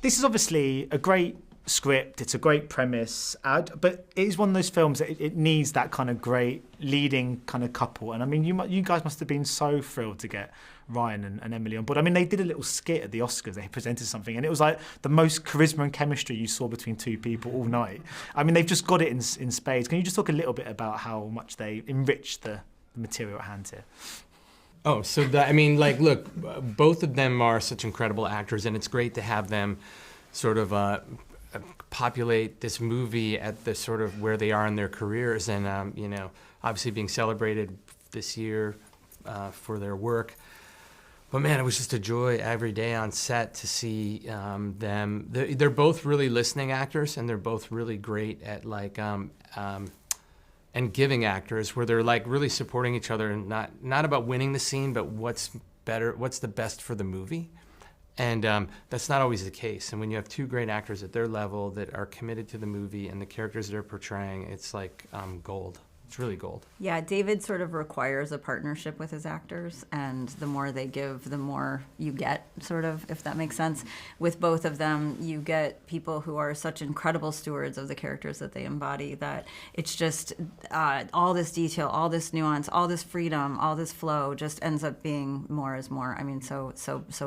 This is obviously a great script, it's a great premise, but it is one of those films that it needs that kind of great leading kind of couple. And I mean, you guys must have been so thrilled to get Ryan and Emily on board. I mean, they did a little skit at the Oscars. They presented something, and it was like the most charisma and chemistry you saw between two people all night. I mean, they've just got it in spades. Can you just talk a little bit about how much they enriched the material at hand here? Oh, so look, both of them are such incredible actors, and it's great to have them sort of populate this movie at the sort of where they are in their careers, and obviously being celebrated this year for their work. But man, it was just a joy every day on set to see them. They're both really listening actors, and they're both really great at and giving actors, where they're like really supporting each other, and not about winning the scene, but what's the best for the movie. And that's not always the case. And when you have two great actors at their level that are committed to the movie and the characters they're portraying, it's like gold. It's really gold. Yeah, David sort of requires a partnership with his actors, and the more they give, the more you get, sort of, if that makes sense. With both of them, you get people who are such incredible stewards of the characters that they embody, that it's just all this detail, all this nuance, all this freedom, all this flow just ends up being more is more. I mean, so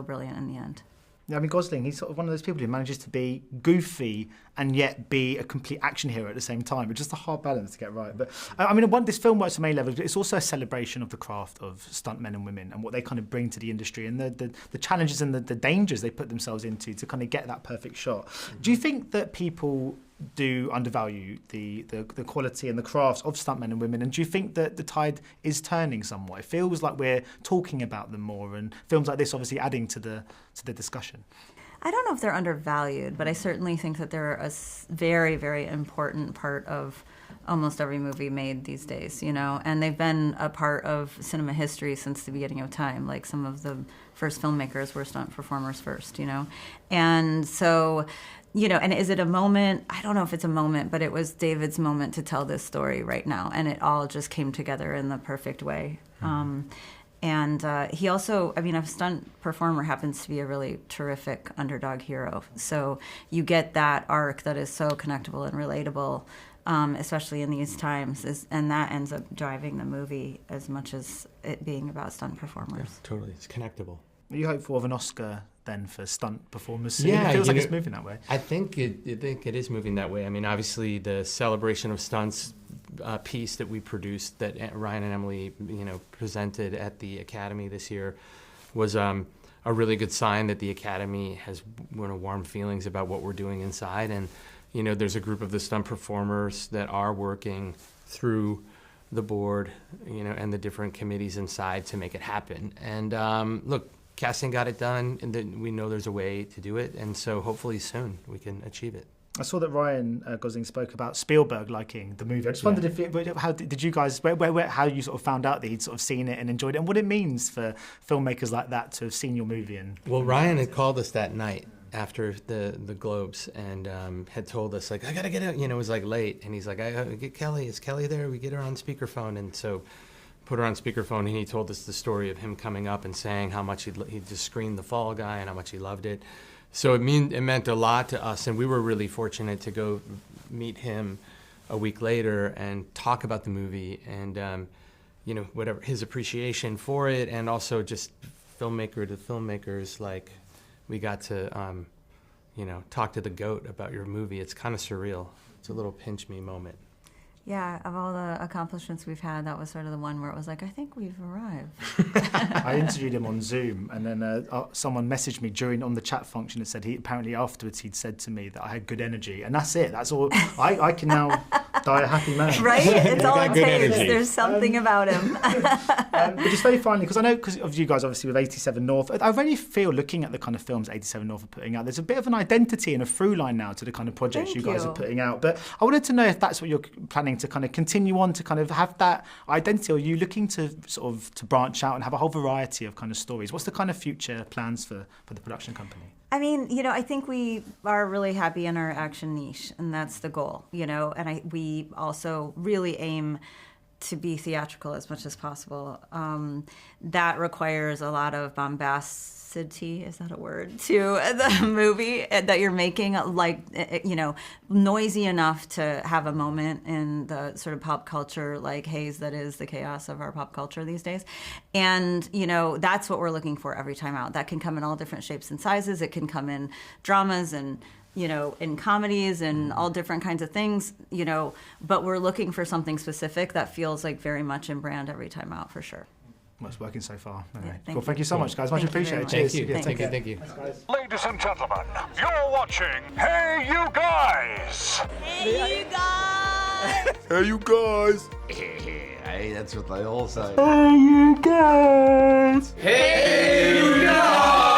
brilliant in the end. Yeah, I mean, Gosling, he's sort of one of those people who manages to be goofy and yet be a complete action hero at the same time. It's just a hard balance to get right. But I mean, this film works on many levels, but it's also a celebration of the craft of stuntmen and women and what they kind of bring to the industry, and the challenges and the dangers they put themselves into to kind of get that perfect shot. Mm-hmm. Do you think that people do undervalue the quality and the crafts of stuntmen and women, and do you think that the tide is turning somewhat? It feels like we're talking about them more, and films like this obviously adding to the discussion. I don't know if they're undervalued, but I certainly think that they're a very, very important part of almost every movie made these days, and they've been a part of cinema history since the beginning of time. Like, some of the first filmmakers were stunt performers first, and so, and is it a moment? I don't know if it's a moment, but it was David's moment to tell this story right now, and it all just came together in the perfect way. Mm-hmm. And he also, a stunt performer happens to be a really terrific underdog hero. So you get that arc that is so connectable and relatable, especially in these times, and that ends up driving the movie as much as it being about stunt performers. Yeah, totally, it's connectable. Are you hopeful of an Oscar then for stunt performers? Yeah, it feels like it's moving that way. I think it is moving that way. I mean, obviously the celebration of stunts piece that we produced, that Ryan and Emily, presented at the Academy this year, was a really good sign that the Academy has warm feelings about what we're doing inside. And there's a group of the stunt performers that are working through the board, and the different committees inside to make it happen. And look, casting got it done, and then we know there's a way to do it, and so hopefully soon we can achieve it. I saw that Ryan Gosling spoke about Spielberg liking the movie. I just wondered how did you guys, how you sort of found out that he'd sort of seen it and enjoyed it, and what it means for filmmakers like that to have seen your movie. Well, Ryan had called us that night after the Globes and had told us, like, I gotta get out, it was like late, and he's like, I gotta get Kelly. Is Kelly there? We get her on speakerphone. And so put her on speakerphone, and he told us the story of him coming up and saying how much he just screened The Fall Guy and how much he loved it. So it meant a lot to us, and we were really fortunate to go meet him a week later and talk about the movie and whatever his appreciation for it, and also just filmmaker to filmmakers. Like, we got to talk to the GOAT about your movie. It's kind of surreal. It's a little pinch me moment. Yeah, of all the accomplishments we've had, that was sort of the one where it was like, I think we've arrived. I interviewed him on Zoom, and then someone messaged me on the chat function and said apparently afterwards he'd said to me that I had good energy, and that's it. That's all. I can now die a happy man. Right? It's all it takes. There's something about him. But just very finally, because I know, because of you guys obviously with 87 North, I really feel, looking at the kind of films 87 North are putting out, there's a bit of an identity and a through line now to the kind of projects you guys are putting out. But I wanted to know if that's what you're planning to kind of continue on, to kind of have that identity, or are you looking to sort of to branch out and have a whole variety of kind of stories? What's the kind of future plans for the production company? I mean, I think we are really happy in our action niche, and that's the goal, and we also really aim to be theatrical as much as possible. That requires a lot of bombacity, is that a word, to the movie that you're making, like, noisy enough to have a moment in the sort of pop culture, like haze that is the chaos of our pop culture these days. And, that's what we're looking for every time out. That can come in all different shapes and sizes. It can come in dramas and in comedies and all different kinds of things, but we're looking for something specific that feels like very much in brand every time out, for sure. Well, it's working so far. Anyway. Yeah, Thank you so much, guys. Much appreciated. Thank Cheers. you. Yeah, Thank you. take care. Thank you. Thanks, guys. Ladies and gentlemen, you're watching Hey You Guys! Hey, you guys! Hey you guys! Hey, that's what they all say. Hey, you guys! Hey, you guys!